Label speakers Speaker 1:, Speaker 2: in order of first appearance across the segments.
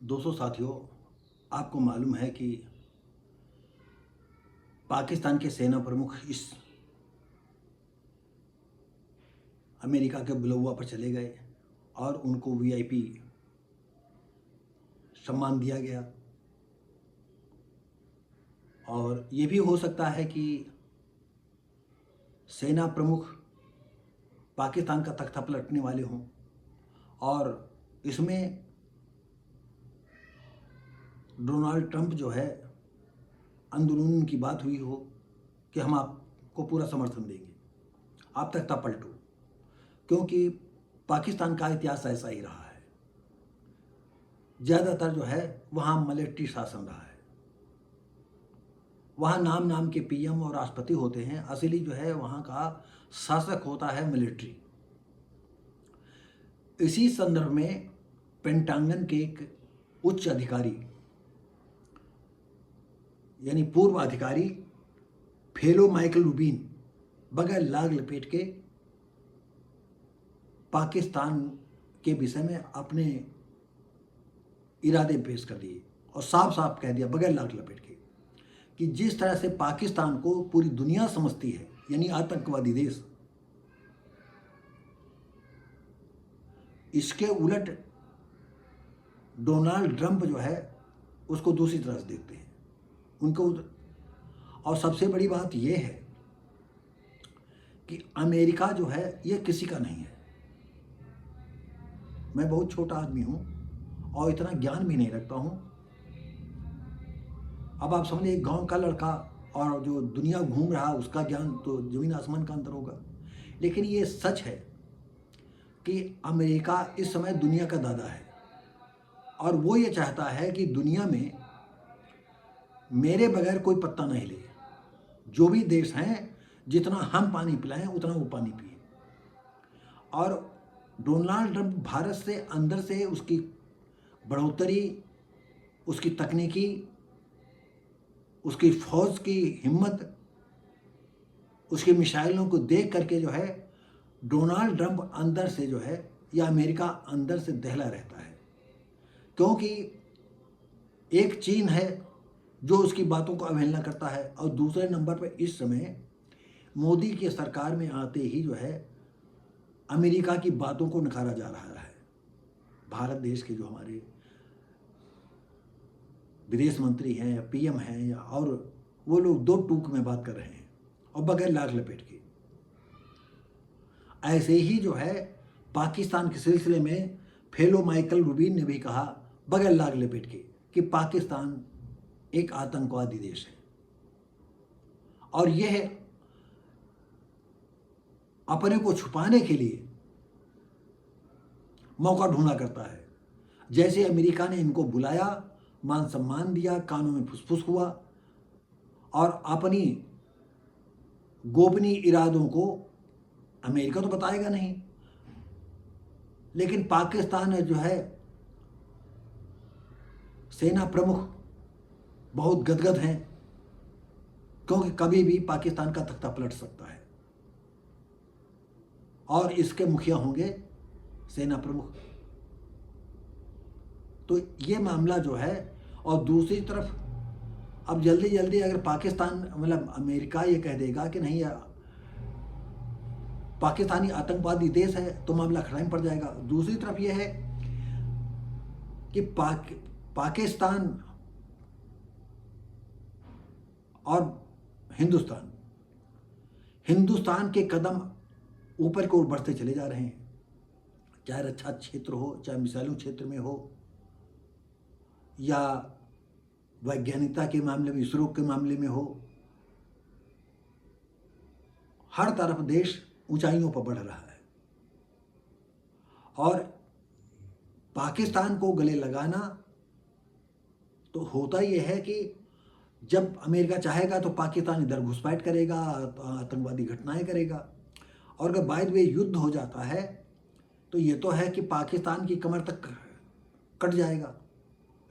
Speaker 1: दोस्तों साथियों, आपको मालूम है कि पाकिस्तान के सेना प्रमुख इस अमेरिका के बुलौआ पर चले गए और उनको वीआईपी सम्मान दिया गया। और ये भी हो सकता है कि सेना प्रमुख पाकिस्तान का तख्ता पलटने वाले हों और इसमें डोनाल्ड ट्रंप जो है अंदरूनी उनकी बात हुई हो कि हम आपको पूरा समर्थन देंगे, आप तख्ता पलटो। क्योंकि पाकिस्तान का इतिहास ऐसा ही रहा है, ज़्यादातर जो है वहाँ मिलिट्री शासन रहा है। वहाँ नाम नाम के पीएम और राष्ट्रपति होते हैं, असली जो है वहाँ का शासक होता है मिलिट्री। इसी संदर्भ में पेंटागन के एक उच्च अधिकारी यानी पूर्व अधिकारी फेलो माइकल रूबिन बगैर लाग लपेट के पाकिस्तान के विषय में अपने इरादे पेश कर दिए और साफ साफ कह दिया बगैर लाग लपेट के कि जिस तरह से पाकिस्तान को पूरी दुनिया समझती है यानी आतंकवादी देश, इसके उलट डोनाल्ड ट्रंप जो है उसको दूसरी तरह से देखते हैं उनको। और सबसे बड़ी बात यह है कि अमेरिका जो है ये किसी का नहीं है। मैं बहुत छोटा आदमी हूँ और इतना ज्ञान भी नहीं रखता हूँ। अब आप समझिए, एक गांव का लड़का और जो दुनिया घूम रहा उसका ज्ञान तो जमीन आसमान का अंतर होगा। लेकिन ये सच है कि अमेरिका इस समय दुनिया का दादा है और वो ये चाहता है कि दुनिया में मेरे बगैर कोई पत्ता नहीं ले। जो भी देश हैं, जितना हम पानी पिलाएं उतना वो पानी पिए। और डोनाल्ड ट्रंप भारत से अंदर से उसकी बढ़ोतरी, उसकी तकनीकी, उसकी फौज की हिम्मत, उसकी मिसाइलों को देख करके जो है डोनाल्ड ट्रंप अंदर से जो है या अमेरिका अंदर से दहला रहता है। क्योंकि एक चीन है जो उसकी बातों को अवहेलना करता है और दूसरे नंबर पर इस समय मोदी की सरकार में आते ही जो है अमेरिका की बातों को नकारा जा रहा है। भारत देश के जो हमारे विदेश मंत्री हैं या पीएम हैं या और वो लोग दो टूक में बात कर रहे हैं और बगैर लाग लपेट के। ऐसे ही जो है पाकिस्तान के सिलसिले में फेलो माइकल रूबिन ने भी कहा बगैर लाग लपेट के कि पाकिस्तान एक आतंकवादी देश है और यह अपने को छुपाने के लिए मौका ढूंढा करता है। जैसे अमेरिका ने इनको बुलाया, मान सम्मान दिया, कानों में फुसफुस हुआ और अपनी गोपनीय इरादों को अमेरिका तो बताएगा नहीं, लेकिन पाकिस्तान जो है सेना प्रमुख बहुत गदगद हैं क्योंकि कभी भी पाकिस्तान का तख्ता पलट सकता है और इसके मुखिया होंगे सेना प्रमुख। तो ये मामला जो है, और दूसरी तरफ अब जल्दी जल्दी अगर पाकिस्तान मतलब अमेरिका ये कह देगा कि नहीं पाकिस्तानी आतंकवादी देश है तो मामला खड़ा में पड़ जाएगा। दूसरी तरफ ये है कि पाकिस्तान और हिंदुस्तान के कदम ऊपर की ओर बढ़ते चले जा रहे हैं, चाहे रक्षा क्षेत्र हो, चाहे मिसाइलों क्षेत्र में हो, या वैज्ञानिकता के मामले में, इसरो के मामले में हो। हर तरफ देश ऊंचाइयों पर बढ़ रहा है और पाकिस्तान को गले लगाना तो होता यह है कि जब अमेरिका चाहेगा तो पाकिस्तान इधर घुसपैठ करेगा, आतंकवादी घटनाएं करेगा। और अगर बाय द वे युद्ध हो जाता है तो ये तो है कि पाकिस्तान की कमर तक कट जाएगा,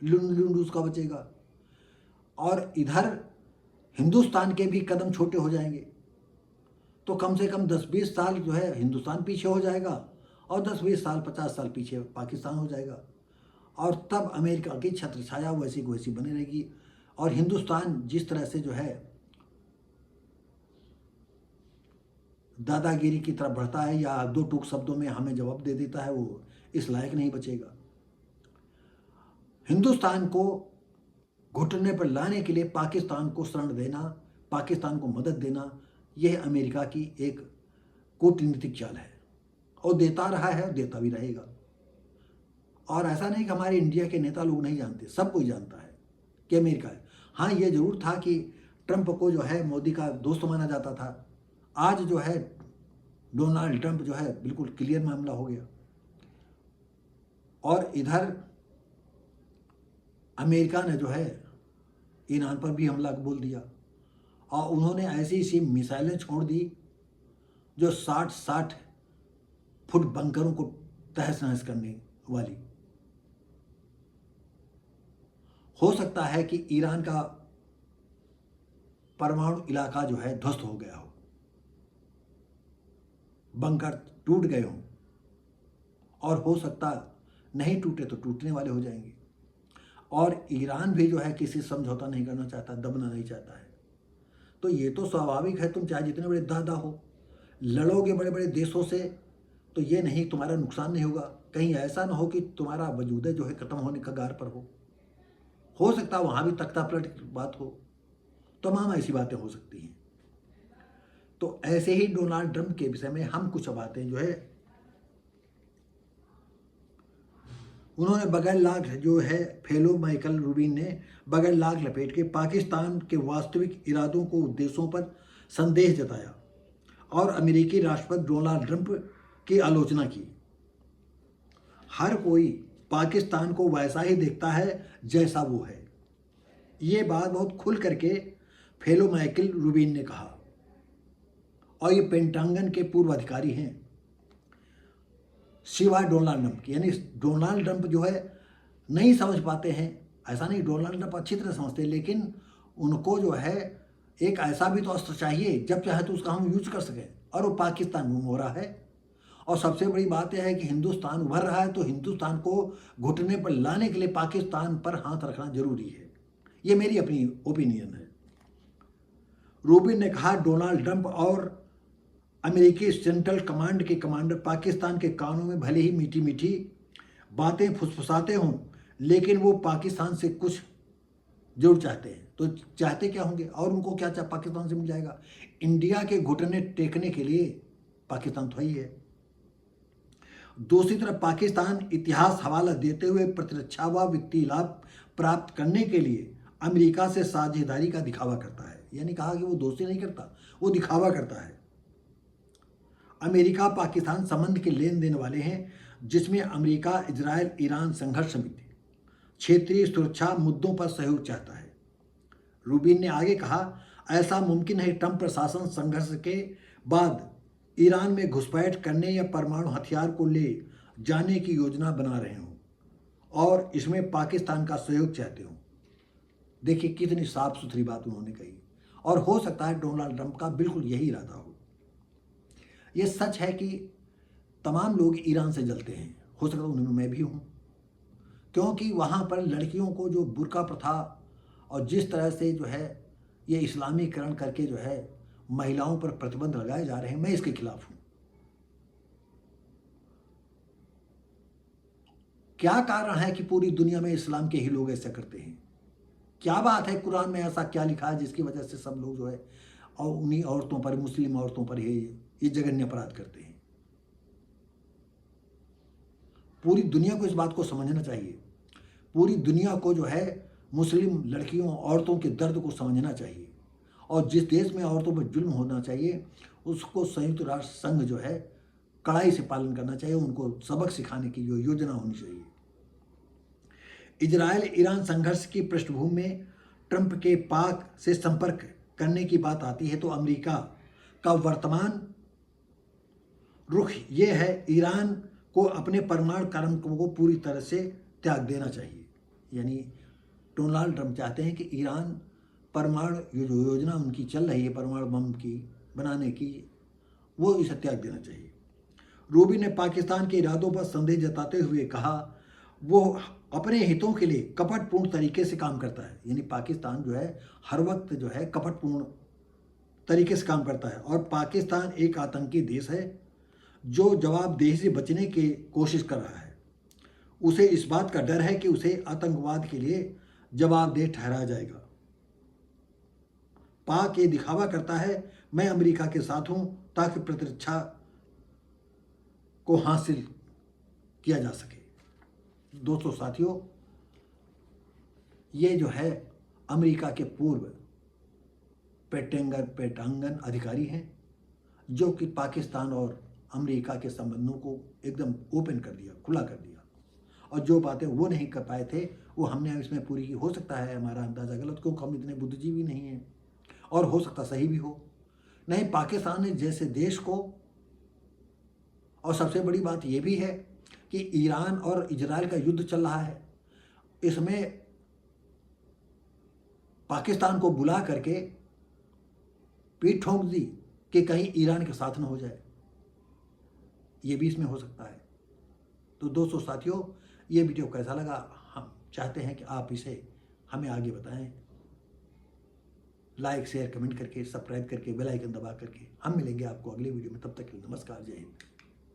Speaker 1: लुंड उसका बचेगा और इधर हिंदुस्तान के भी कदम छोटे हो जाएंगे। तो कम से कम 10-20 साल जो है हिंदुस्तान पीछे हो जाएगा और 10-20 साल 50 साल पीछे पाकिस्तान हो जाएगा। और तब अमेरिका की छत्र छाया वैसी की वैसी बनी रहेगी। और हिंदुस्तान जिस तरह से जो है दादागिरी की तरफ बढ़ता है या दो टूक शब्दों में हमें जवाब दे देता है, वो इस लायक नहीं बचेगा। हिंदुस्तान को घुटने पर लाने के लिए पाकिस्तान को शरण देना, पाकिस्तान को मदद देना, यह अमेरिका की एक कूटनीतिक चाल है और देता रहा है और देता भी रहेगा। और ऐसा नहीं कि हमारे इंडिया के नेता लोग नहीं जानते, सब कोई जानता है कि अमेरिका है। हाँ, ये जरूर था कि ट्रंप को जो है मोदी का दोस्त माना जाता था। आज जो है डोनाल्ड ट्रंप जो है बिल्कुल क्लियर मामला हो गया। और इधर अमेरिका ने जो है ईरान पर भी हमला बोल दिया और उन्होंने ऐसी ऐसी मिसाइलें छोड़ दी जो 60-60 फुट बंकरों को तहस नहस करने वाली। हो सकता है कि ईरान का परमाणु इलाका जो है ध्वस्त हो गया हो, बंकर टूट गए हों, और हो सकता नहीं टूटे तो टूटने वाले हो जाएंगे। और ईरान भी जो है किसी समझौता नहीं करना चाहता, दबना नहीं चाहता है। तो ये तो स्वाभाविक है, तुम चाहे जितने बड़े दादा हो, लड़ोगे बड़े बड़े देशों से तो ये नहीं तुम्हारा नुकसान नहीं होगा। कहीं ऐसा ना हो कि तुम्हारा वजूद जो है खत्म होने का कगार पर हो सकता है वहाँ भी तख्ता पलट की बात हो, तमाम ऐसी बातें हो सकती हैं। तो ऐसे ही डोनाल्ड ट्रंप के विषय में हम कुछ बातें जो है उन्होंने बगैर लाग जो है फेलो माइकल रूबिन ने बगैर लाग लपेट के पाकिस्तान के वास्तविक इरादों को उद्देश्यों पर संदेह जताया और अमेरिकी राष्ट्रपति डोनाल्ड ट्रंप की आलोचना की। हर कोई पाकिस्तान को वैसा ही देखता है जैसा वो है, ये बात बहुत खुल करके फेलो माइकल रूबिन ने कहा। और ये पेंटागन के पूर्व अधिकारी हैं सिवाय डोनाल्ड ट्रंप की। यानी डोनाल्ड ट्रंप जो है नहीं समझ पाते हैं, ऐसा नहीं, डोनाल्ड ट्रंप अच्छी तरह समझते हैं, लेकिन उनको जो है एक ऐसा भी तो अस्त्र चाहिए जब चाहे तो उसका हम यूज कर सकें, और वो पाकिस्तान गुम हो रहा है। और सबसे बड़ी बात यह है कि हिंदुस्तान उभर रहा है, तो हिंदुस्तान को घुटने पर लाने के लिए पाकिस्तान पर हाथ रखना जरूरी है। ये मेरी अपनी ओपिनियन है। रूबिन ने कहा डोनाल्ड ट्रंप और अमेरिकी सेंट्रल कमांड के कमांडर पाकिस्तान के कानों में भले ही मीठी मीठी बातें फुसफुसाते हों, लेकिन वो पाकिस्तान से कुछ जरूर चाहते हैं। तो चाहते क्या होंगे और उनको क्या पाकिस्तान से मिल जाएगा? इंडिया के घुटने टेकने के लिए पाकिस्तान तो ही है। दूसरी तरफ पाकिस्तान इतिहास हवाला देते हुए प्रतिरक्षा व वित्तीय लाभ प्राप्त करने के लिए अमेरिका से साझेदारी का दिखावा करता है। यानी कहा कि वो दोस्ती नहीं करता, वो दिखावा करता है। अमेरिका पाकिस्तान संबंध के लेन देन वाले हैं, जिसमें अमेरिका इजराइल ईरान संघर्ष समिति क्षेत्रीय सुरक्षा मुद्दों पर सहयोग चाहता है। रूबिन ने आगे कहा ऐसा मुमकिन है ट्रंप प्रशासन संघर्ष के बाद ईरान में घुसपैठ करने या परमाणु हथियार को ले जाने की योजना बना रहे हों और इसमें पाकिस्तान का सहयोग चाहते हों। देखिए कितनी साफ सुथरी बात उन्होंने कही, और हो सकता है डोनाल्ड ट्रंप का बिल्कुल यही इरादा हो। ये सच है कि तमाम लोग ईरान से जलते हैं, हो सकता है उनमें मैं भी हूँ, क्योंकि वहाँ पर लड़कियों को जो बुर्का प्रथा और जिस तरह से जो है ये इस्लामीकरण करके जो है महिलाओं पर प्रतिबंध लगाए जा रहे हैं, मैं इसके खिलाफ हूँ। क्या कारण है कि पूरी दुनिया में इस्लाम के ही लोग ऐसा करते हैं? क्या बात है, कुरान में ऐसा क्या लिखा है जिसकी वजह से सब लोग जो है और उन्हीं औरतों पर, मुस्लिम औरतों पर ये जघन्य अपराध करते हैं? पूरी दुनिया को इस बात को समझना चाहिए। पूरी दुनिया को जो है मुस्लिम लड़कियों औरतों के दर्द को समझना चाहिए, और जिस देश में औरतों पर जुल्म होना चाहिए उसको संयुक्त राष्ट्र संघ जो है कड़ाई से पालन करना चाहिए, उनको सबक सिखाने की जो योजना होनी चाहिए। इजराइल ईरान संघर्ष की पृष्ठभूमि में ट्रंप के पाक से संपर्क करने की बात आती है, तो अमेरिका का वर्तमान रुख ये है ईरान को अपने परमाणु कार्यक्रम को पूरी तरह से त्याग देना चाहिए। यानी डोनाल्ड ट्रंप चाहते हैं कि ईरान परमाणु जो योजना उनकी चल रही है परमाणु बम की बनाने की, वो इसे त्याग देना चाहिए। रूबी ने पाकिस्तान के इरादों पर संदेह जताते हुए कहा वो अपने हितों के लिए कपटपूर्ण तरीके से काम करता है। यानी पाकिस्तान जो है हर वक्त जो है कपटपूर्ण तरीके से काम करता है। और पाकिस्तान एक आतंकी देश है जो जवाबदेही से बचने की कोशिश कर रहा है। उसे इस बात का डर है कि उसे आतंकवाद के लिए जवाबदेह ठहराया जाएगा। पाक ये दिखावा करता है मैं अमेरिका के साथ हूं ताकि प्रतिरक्षा को हासिल किया जा सके। दोस्तों साथियों, ये जो है अमेरिका के पूर्व पेटांगन अधिकारी हैं जो कि पाकिस्तान और अमेरिका के संबंधों को एकदम ओपन कर दिया, खुला कर दिया। और जो बातें वो नहीं कर पाए थे वो हमने इसमें पूरी की। हो सकता है हमारा अंदाज़ा गलत, क्योंकि हम इतने बुद्धिजीवी नहीं हैं, और हो सकता सही भी हो। नहीं, पाकिस्तान ने जैसे देश को, और सबसे बड़ी बात ये भी है कि ईरान और इजराइल का युद्ध चल रहा है, इसमें पाकिस्तान को बुला करके पीठ ठोंक दी कि कहीं ईरान के साथ न हो जाए। ये भी इसमें हो सकता है। तो दोस्तों साथियों, ये वीडियो कैसा लगा हम चाहते हैं कि आप इसे हमें आगे बताएं। लाइक शेयर कमेंट करके, सब्सक्राइब करके, बेल आइकन दबा करके। हम मिलेंगे आपको अगले वीडियो में। तब तक के लिए नमस्कार, जय हिंद।